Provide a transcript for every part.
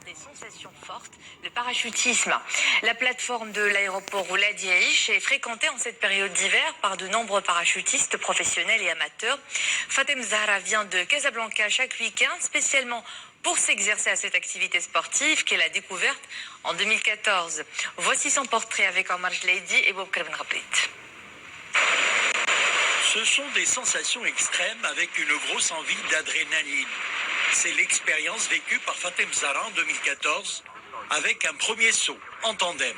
des sensations fortes, le parachutisme. La plateforme de l'aéroport Oulad Yaïch est fréquentée en cette période d'hiver par de nombreux parachutistes professionnels et amateurs. Fatem Zahra vient de Casablanca chaque week-end, spécialement pour s'exercer à cette activité sportive qu'elle a découverte en 2014. Voici son portrait avec Omar Jlaidi et Bob Krabin-Rabrit. Ce sont des sensations extrêmes avec une grosse envie d'adrénaline. C'est l'expérience vécue par Fatem Zahra en 2014 avec un premier saut en tandem.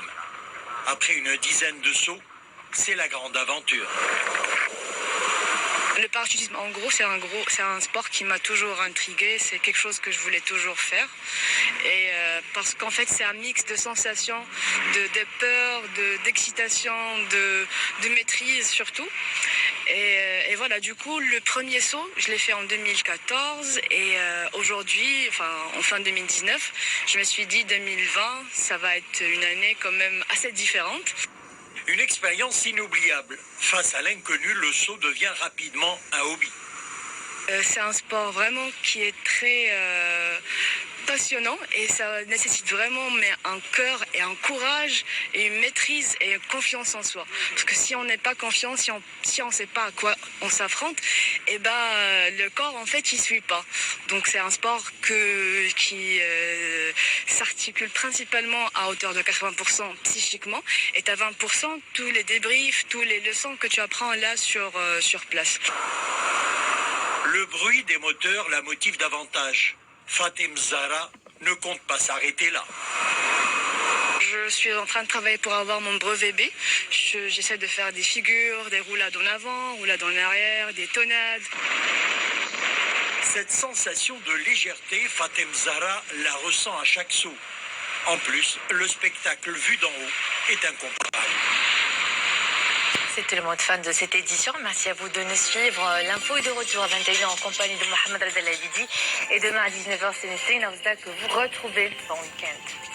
Après une dizaine de sauts, c'est la grande aventure. Le parachutisme, en gros, c'est un sport qui m'a toujours intrigué. C'est quelque chose que je voulais toujours faire. Et parce qu'en fait, c'est un mix de sensations, de peur, d'excitation, de maîtrise surtout. Et voilà, du coup, le premier saut, je l'ai fait en 2014. Et aujourd'hui, en fin 2019, je me suis dit 2020, ça va être une année quand même assez différente. Une expérience inoubliable. Face à l'inconnu, le saut devient rapidement un hobby. C'est un sport vraiment qui est très passionnant et ça nécessite vraiment un cœur et un courage et une maîtrise et une confiance en soi. Parce que si on n'est pas confiant, si on sait pas à quoi on s'affronte, le corps en fait il suit pas. Donc c'est un sport qui s'articule principalement à hauteur de 80% psychiquement et à 20% tous les débriefs, tous les leçons que tu apprends là sur place. Le bruit des moteurs la motive davantage. Fatem Zahra ne compte pas s'arrêter là. Je suis en train de travailler pour avoir mon brevet B. J'essaie de faire des figures, des roulades en avant, roulades en arrière, des tonnades. Cette sensation de légèreté, Fatem Zahra la ressent à chaque saut. En plus, le spectacle vu d'en haut est incomparable. C'était le mot de fin de cette édition. Merci à vous de nous suivre. L'info est de retour à 21h en compagnie de Mohamed Rada Labidi. Et demain à 19h, c'est Nestlé Navzda que vous retrouvez. Bon week-end.